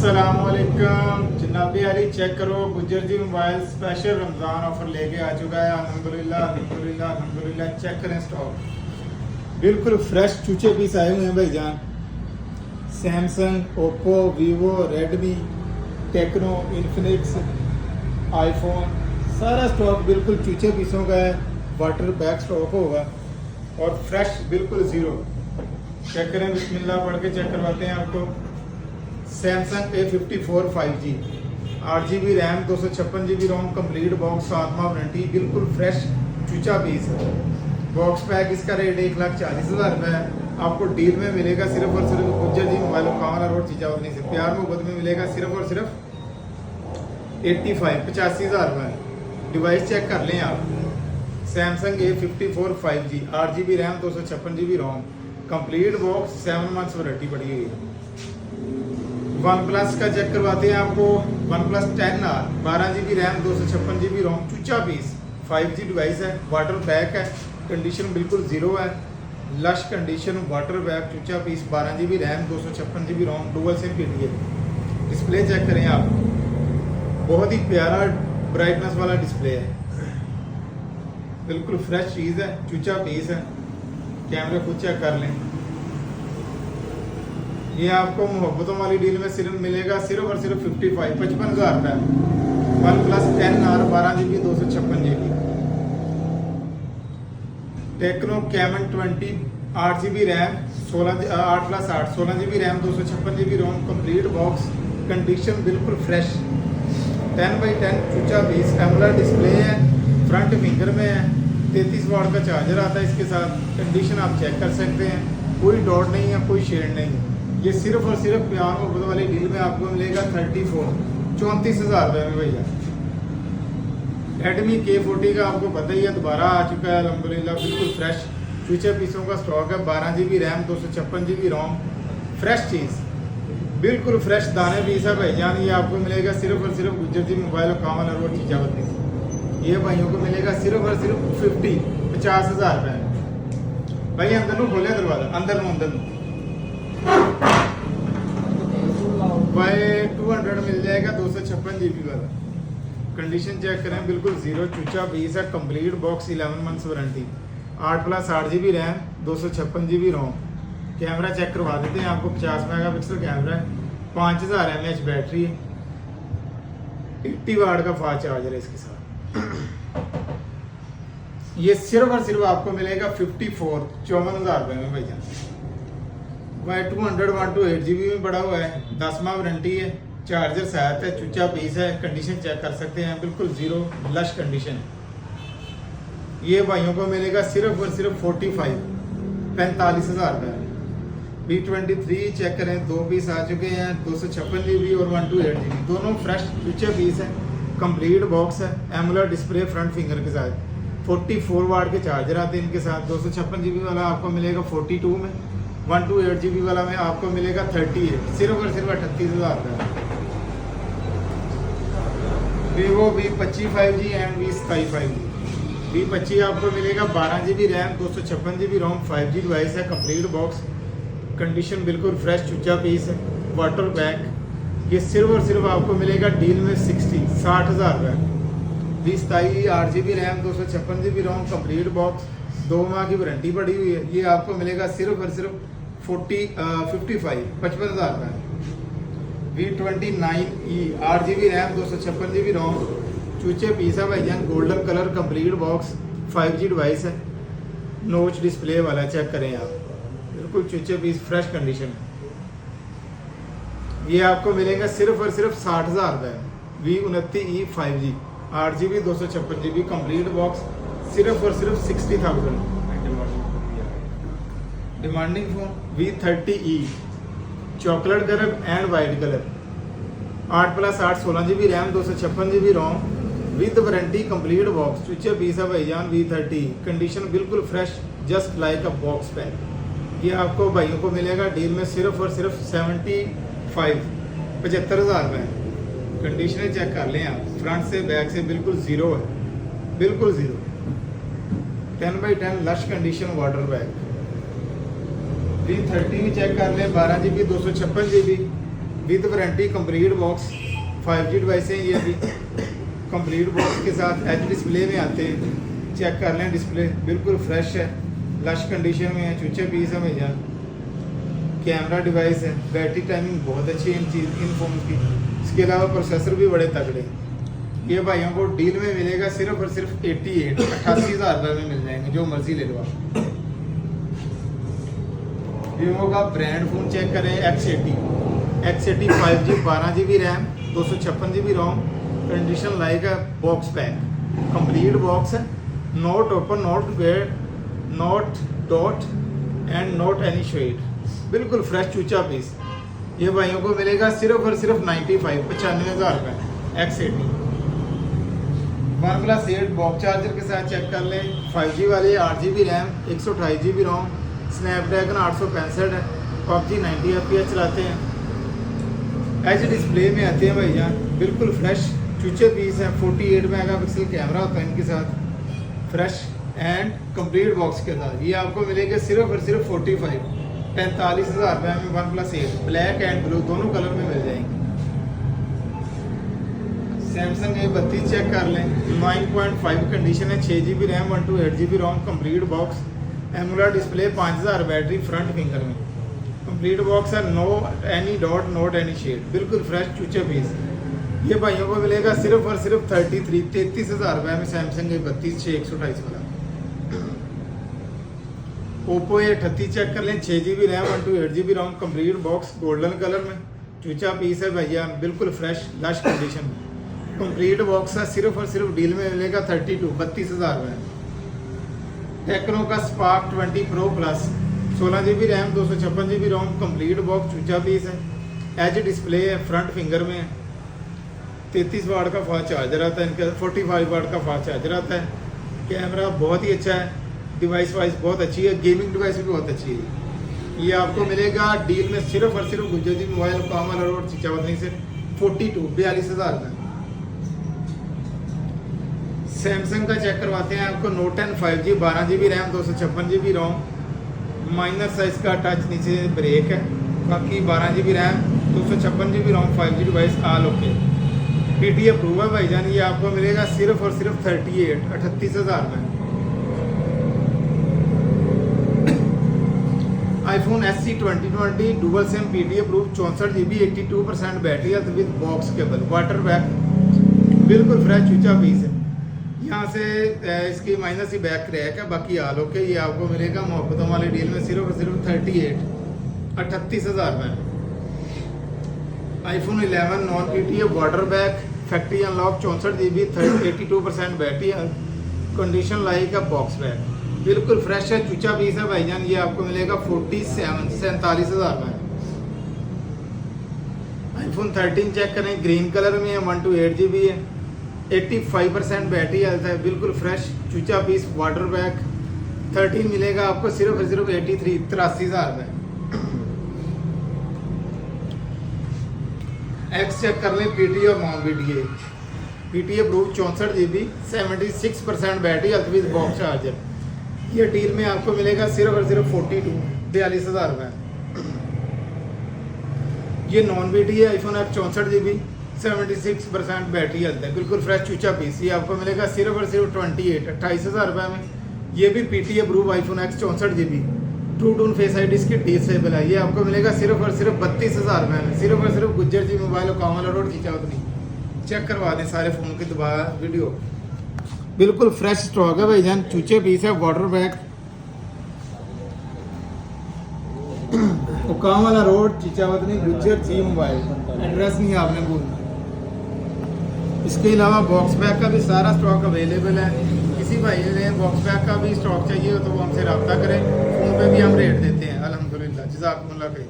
अस्सलामुअलैकुम जनाबे अली, चेक करो गुज्जर जी मोबाइल स्पेशल रमज़ान ऑफर लेके आ चुका है। अल्हम्दुलिल्लाह अल्हम्दुलिल्लाह अल्हम्दुलिल्लाह। चेक करें स्टॉक बिल्कुल फ्रेश चूचे पीस आए हुए हैं भाईजान। Samsung, Oppo, Vivo, Redmi, Tecno, Infinix, iPhone, सारा स्टॉक बिल्कुल चूचे पीसों का है। वाटर बैग स्टॉक होगा और फ्रेश बिल्कुल ज़ीरो। चेक करें, बिस्मिल्लाह पढ़ के चेक करवाते हैं आपको। Samsung A54 5G, 8GB RAM, 256GB ROM, complete box, 7 माह वारंटी, बिल्कुल फ्रेश चूचा पीस है। बॉक्स पैक इसका रेट 1,40,000 रुपये है। आपको डील में मिलेगा सिर्फ और सिर्फ गुज्जर जी मोबाइल कामला रोड चीचावतनी से। प्यार मोहब्बत में मिलेगा सिर्फ और सिर्फ 85,000 रुपये। डिवाइस चेक कर लें आप। Samsung A54 5G, 8GB RAM, 256GB ROM, complete box, 7 months warranty पड़ी हुई है। वन प्लस का चेक करवाते हैं आपको। OnePlus 10R, 12GB RAM, 256GB ROM, चूचा पीस, 5G डिवाइस है। वाटर बैक है, कंडीशन बिल्कुल ज़ीरो है। लश कंडीशन, वाटर बैक, चूचा piece, 12GB RAM, 256GB ROM, dual SIM PTA. Display check करें आप, बहुत ही प्यारा ब्राइटनेस वाला डिस्प्ले है। बिल्कुल फ्रेश चीज़ है, चूचा पीस है। कैमरे खुद चेक कर लें। ये आपको मोहब्बतों वाली डील में सिर्फ मिलेगा सिर्फ और सिर्फ 55,000 रुपये। OnePlus 10R, 12GB, 256GB। Tecno Camon 20, 8GB RAM, 8+8, 16GB RAM, 256GB ROM, complete box, condition बिल्कुल फ्रेश, 10x10 चूचा पीस, एमोलेड डिस्प्ले है, फ्रंट फिंगर में है, 33 वाट का चार्जर आता है इसके साथ। कंडीशन आप चेक कर सकते हैं, कोई डॉट नहीं है, कोई शेड नहीं है। ये सिर्फ और सिर्फ प्यार मोहब्बत वाली डील में आपको मिलेगा 34,000 रुपये में भैया। रेडमी K40 का आपको पता ही है, दोबारा आ चुका है अल्हम्दुलिल्लाह। बिल्कुल फ्रेश फ्यूचर पीसों का स्टॉक है। 12GB रैम, 256GB रोम, फ्रेश चीज़, बिल्कुल फ्रेश दाने पीस है भाईजान। ये आपको मिलेगा सिर्फ और सिर्फ गुज्जर जी मोबाइल और कामला रोड चीचावतनी से। ये भाइयों को मिलेगा सिर्फ और सिर्फ 50,000 रुपये। भाई अंदर नू खोले दरवाजा, अंदर नू भाई 200 मिल जाएगा, 256GB वाला। कंडीशन चेक करें, बिल्कुल ज़ीरो चूचा पीस है। Complete box, 11 months warranty, 8+8GB RAM, 256GB रोम। कैमरा चेक करवा देते हैं आपको। 50 मेगापिक्सल कैमरा है, 5000 mAh बैटरी है, 80 वाट का फास्ट चार्जर है इसके साथ। ये सिर्फ और सिर्फ आपको मिलेगा 54,000 रुपये में भाईजान। वाई 200 128GB में पड़ा हुआ है, 10 माह वारंटी है, चार्जर साथ है, चूचा पीस है। कंडीशन चेक कर सकते हैं, बिल्कुल ज़ीरो लश कंडीशन है। ये भाइयों को मिलेगा सिर्फ और सिर्फ 45,000 रुपये। B23 चेक करें, 2 पीस आ चुके हैं, 256GB और 128GB, दोनों फ्रेश चूचे पीस है। कंप्लीट बॉक्स है, एमोलेड डिस्प्ले, फ्रंट फिंगर के साथ, 44 वाट के चार्जर आते हैं इनके साथ। 256GB वाला आपको मिलेगा 42 में, 128GB वाला में आपको मिलेगा 38, सिर्फ और सिर्फ 38,000 रुपये। Vivo V25 5G and V27 5G। V25 आपको मिलेगा 12GB रैम, 256GB रोम, 5G डिवाइस है, कंप्लीट बॉक्स, कंडीशन बिल्कुल फ्रेश चूचा पीस है, वाटर बैग। ये सिर्फ और सिर्फ आपको मिलेगा डील में 60,000 रुपये। V27 8GB RAM, 256GB ROM, complete box, 2 माह की वारंटी पड़ी हुई है। ये आपको मिलेगा सिर्फ और सिर्फ 55,000 रुपये। V29E 8GB रैम, 256GB रोम, चूचे पीस है भाईजान, golden colour, complete box, 5G device है, नोच डिस्प्ले वाला। चेक करें आप, बिल्कुल चूचे पीस, फ्रेश कंडीशन है। ये आपको मिलेगा सिर्फ और सिर्फ 60,000 रुपये। V29E 5G, 8GB, 256GB, complete box, सिर्फ और सिर्फ 60,000। Demanding phone V30E, chocolate colour and white colour, 8+8, 16GB RAM, 256GB ROM, with warranty, complete box, चूचे पीस है भाईजान। V30 कंडीशन बिल्कुल fresh, just like a box pack. ये आपको भाइयों को मिलेगा डील में सिर्फ और सिर्फ 75,000 रुपये। कंडीशन चेक कर लें आप, फ्रंट से बैक से बिल्कुल ज़ीरो है, बिल्कुल zero. 10x10 lush condition water bag. V30 भी चेक कर लें, 12GB, 256GB, with warranty complete box 5G device है ये भी कंप्लीट बॉक्स के साथ एच डिस्प्ले में आते हैं। चेक कर लें डिस्प्ले बिल्कुल फ्रेश है, लश कंडीशन में है, चूचे पीस है भैया। कैमरा डिवाइस है, बैटरी टाइमिंग बहुत अच्छी है इन फ़ोन की। इसके अलावा प्रोसेसर भी बड़े तगड़े हैं। ये भाइयों को डील में मिलेगा सिर्फ और सिर्फ 88,000 रुपये में मिल जाएंगे, जो मर्जी ले लो आप। वीवो का ब्रांड फ़ोन चेक करें, X80 5G 12GB RAM 256GB ROM, condition like है, बॉक्स पैक कंप्लीट बॉक्स है, not open, not wear, not dot and not any shade, बिल्कुल फ्रेश चूचा पीस। ये भाइयों को मिलेगा सिर्फ और सिर्फ 95,000 रुपये। X80 OnePlus 8 बॉक्स चार्जर के साथ चेक कर लें, 5G वाले, 8GB रैम 128GB रोम, स्नैपड्रैगन 865 है, PUBG 90 FPS चलाते हैं, एच डिस्प्ले में आते हैं भैया, बिल्कुल फ्रेश चूचे पीस हैं। 48 मेगापिक्सल कैमरा होता है इनके साथ, फ्रेश एंड कंप्लीट बॉक्स के साथ। ये आपको मिलेगा सिर्फ और सिर्फ 45,000 रुपये में OnePlus 8 ब्लैक एंड ब्लू दोनों कलर में मिल जाएंगे। सैमसंग A32 चेक कर लें, 9.5 कंडीशन है, 6GB RAM 128GB ROM, complete box, AMOLED display, 5000 battery, front finger में कंप्लीट बॉक्स है, no any dot not any shade, बिल्कुल फ्रेश चूचे पीस। ये भाइयों को मिलेगा सिर्फ और सिर्फ 33,000 रुपये में सैमसंग A32 6/128 वाला। ओप्पो A38 चेक कर लें, 6GB RAM 128GB ROM, complete box, golden colour में चूचा पीस है भैया, बिल्कुल फ्रेश लश कंडीशन में कंप्लीट बॉक्स है। सिर्फ और सिर्फ डील में मिलेगा 32,000 रुपये। टेक्नो का spark 20 Pro plus 16GB RAM 256GB ROM, complete box चूचा piece है, एच डिस्प्ले है, फ्रंट फिंगर में है, 33 वाट का फास्ट चार्जर आता है इनका, 45 वाट का फास्ट चार्जर आता है। कैमरा बहुत ही अच्छा है, डिवाइस वाइज बहुत अच्छी है, गेमिंग डिवाइस भी बहुत अच्छी है। ये आपको मिलेगा डील में सिर्फ और सिर्फ गुज्जर जी मोबाइल कामला रोड चिचावतनी से 42,000 का। सैमसंग का चेक करवाते हैं आपको, note 10 5G 12GB RAM 256GB रोम, माइनर साइज का टच नीचे ब्रेक है, बाकी 12GB रैम 256GB रोम, 5G device all okay, PTA approve है भाईजान। ये आपको मिलेगा सिर्फ और सिर्फ 38,000 रुपये। iPhone SE 2020 dual SIM PTA approve, 64GB 82% battery health with box cable, water back, बिल्कुल फ्रेश चूचा पीस है। यहाँ से इसकी माइनस ही बैक क्रैक है, बाकी आल ओके। ये आपको मिलेगा मोहब्बतों वाली डील में सिर्फ और सिर्फ 38,000 रुपये। iPhone 11 non PTA water back, factory unlock, 64GB 82% battery, condition like है, बॉक्स बैक, बिल्कुल फ्रेश है चूचा पीस है भाईजान। ये आपको मिलेगा 47,000 रुपये। iPhone 13 चेक करें, ग्रीन कलर में है, 128GB है, 85% बैटरी हेल्थ है, बिल्कुल फ्रेश चूचा पीस, वाटर बैक। 13 मिलेगा आपको सिर्फ और सिर्फ 83,000 रुपये। एक्स चेक कर लें, PTA और non PTA approve, 64GB 76% battery health with box charger. ये डील में आपको मिलेगा सिर्फ और सिर्फ 42,000 रुपये। ये non PTA iPhone X 64GB 76% battery health है, बिल्कुल फ्रेश चूचा पीस। ये आपको मिलेगा सिर्फ और सिर्फ 28,000 रुपये में। ये भी PTA approve iPhone X 64GB true tone face ID इसकी डिसेबल है। ये आपको मिलेगा सिर्फ और सिर्फ 32,000 रुपये में, सिर्फ और सिर्फ गुज्जर जी मोबाइल कामला रोड चिचावतनी। चेक करवा दें सारे फ़ोन की दोबारा वीडियो, बिल्कुल फ्रेश स्टॉक है भाईजान, चूचे पीस है, वाटर बैग, कामला रोड चिचावतनी, गुज्जर जी मोबाइल, एड्रेस नहीं आपने भूलना। इसके अलावा बॉक्स बैग का भी सारा स्टॉक अवेलेबल है। किसी भाई ने बॉक्स बैग का भी स्टॉक चाहिए हो तो वो हमसे रब्ता करें, फ़ोन पे भी हम रेट देते हैं अल्हम्दुलिल्लाह। जज़ाकुमुल्लाह खैर।